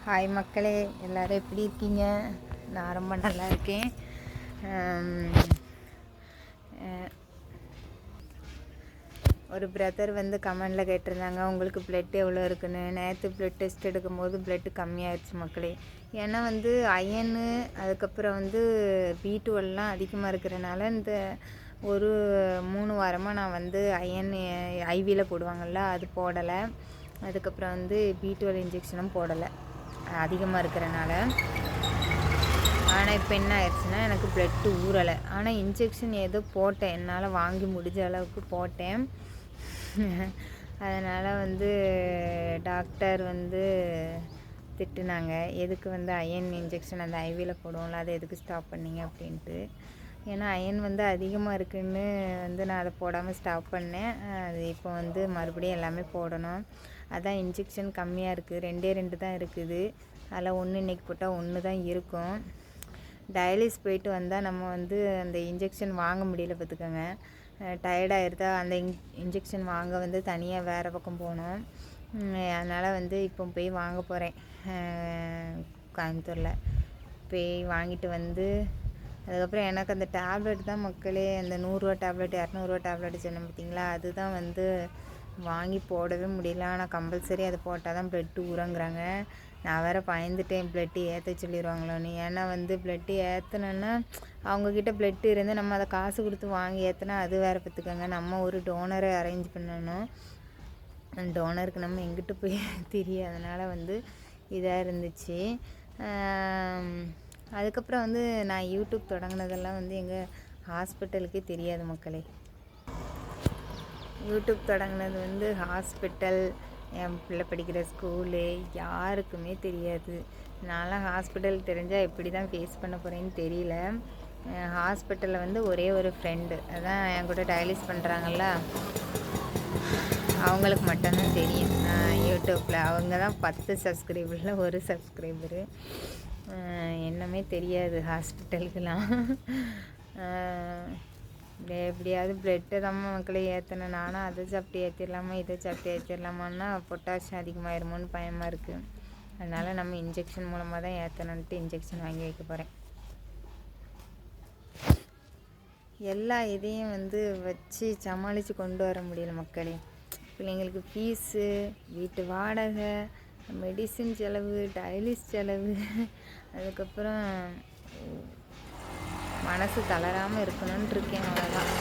Hi மக்களே, எல்லோரும் எப்படி இருக்கீங்க? நான் ரொம்ப நல்லா இருக்கேன். ஒரு பிரதர் வந்து கமெண்டில் கேட்டிருந்தாங்க, உங்களுக்கு பிளட் எவ்வளோ இருக்குன்னு. நேற்று பிளட் டெஸ்ட் எடுக்கும்போது பிளட்டு கம்மியாகிடுச்சு மக்களே. ஏன்னா வந்து அயனு, அதுக்கப்புறம் வந்து B12 அதிகமாக இருக்கிறனால இந்த ஒரு 3 வாரமாக நான் வந்து அயன் ஐவியில் போடுவாங்கள்ல, அது போடலை. அதுக்கப்புறம் வந்து B12 இன்ஜெக்ஷனும் போடலை அதிகமாக இருக்கிறனால. ஆனால் இப்போ என்ன ஆயிடுச்சுன்னா, எனக்கு பிளட்டு ஊறலை. ஆனால் இன்ஜெக்ஷன் ஏதோ போட்டேன், என்னால் வாங்கி முடிஞ்ச அளவுக்கு போட்டேன். அதனால் வந்து டாக்டர் வந்து திட்டுனாங்க, எதுக்கு வந்து அயன் இன்ஜெக்ஷன் அந்த ஐவியில் போடுவோம்ல, அதை எதுக்கு ஸ்டாப் பண்ணிங்க அப்படின்ட்டு. ஏன்னா அயன் வந்து அதிகமாக இருக்குதுன்னு வந்து நான் அதை போடாமல் ஸ்டாப் பண்ணேன். அது இப்போ வந்து மறுபடியும் எல்லாமே போடணும். அதான் இன்ஜெக்ஷன் கம்மியாக இருக்குது, 2 தான் இருக்குது. அதில் ஒன்று இன்றைக்கி போட்டால் 1 தான் இருக்கும். டயாலிஸ் போயிட்டு வந்தால் நம்ம வந்து அந்த இன்ஜெக்ஷன் வாங்க முடியல பார்த்துக்கோங்க. டயர்டாகிருதா, அந்த இன்ஜெக்ஷன் வாங்க வந்து தனியாக வேறு பக்கம் போகணும். அதனால் வந்து இப்போ போய் வாங்க போகிறேன் கோயம்புத்தூரில். போய் வாங்கிட்டு வந்து அதுக்கப்புறம் எனக்கு அந்த டேப்லெட் தான் மக்களே, அந்த 100 ரூபா டேப்லெட் 200 ரூபா டேப்லெட் சொன்னேன் பார்த்தீங்களா, அதுதான் வந்து வாங்கி போடவே முடியல. ஆனால் கம்பல்சரி அதை போட்டால் தான் பிளட்டு ஊறங்கிறாங்க. நான் வேறு பயந்துட்டேன் பிளட்டு ஏற்ற சொல்லிடுவாங்களோன்னு. ஏன்னா வந்து பிளட்டு ஏற்றணுன்னா அவங்கக்கிட்ட பிளட்டு இருந்து நம்ம அதை காசு கொடுத்து வாங்கி ஏற்றினா அது வேறு பார்த்துக்கோங்க. நம்ம ஒரு டோனரை அரேஞ்ச் பண்ணணும். டோனருக்கு நம்ம எங்கிட்ட போய் தெரியாதனால வந்து இதாக இருந்துச்சு. அதுக்கப்புறம் வந்து நான் யூடியூப் தொடங்கினதெல்லாம் வந்து எங்கள் ஹாஸ்பிட்டலுக்கே தெரியாது மக்களே. யூடியூப் தொடங்கினது வந்து ஹாஸ்பிட்டல், என் பிள்ளை படிக்கிற ஸ்கூலு, யாருக்குமே தெரியாது. நான்லாம் ஹாஸ்பிட்டல் தெரிஞ்சால் எப்படி தான் ஃபேஸ் பண்ண போகிறேன்னு தெரியல. ஹாஸ்பிட்டலில் வந்து ஒரே ஒரு ஃப்ரெண்டு, அதான் என் கூட டயாலிஸ் பண்ணுறாங்கல்ல, அவங்களுக்கு மட்டும்தான் தெரியும் யூடியூப்பில். அவங்க தான் 10 சப்ஸ்கிரைபரில் ஒரு சப்ஸ்கிரைபரு. என்னமே தெரியாது ஹாஸ்பிட்டலுக்கெலாம். எப்படியாவது பிளட்டை தான் மக்களை ஏற்றணும். நானும் அதை சாப்பிட்டு ஏற்றிடலாமா இதை சாப்பிட்டு ஏற்றிடலாமான்னா பொட்டாசியம் அதிகமாகிருமோன்னு பயமாக இருக்குது. அதனால் நம்ம இன்ஜெக்ஷன் மூலமாக தான் ஏற்றணுன்ட்டு இன்ஜெக்ஷன் வாங்கி வைக்க போகிறேன். எல்லா இதையும் வந்து வச்சு சமாளித்து கொண்டு வர முடியல மக்களே. பிள்ளைங்களுக்கு ஃபீஸு, வீட்டு வாடகை, மெடிசின் செலவு, டயாலிஸ் செலவு, அதுக்கப்புறம் மனசு தளராமல் இருக்கணும்னு இருக்கேன். அவ்வளோதான்.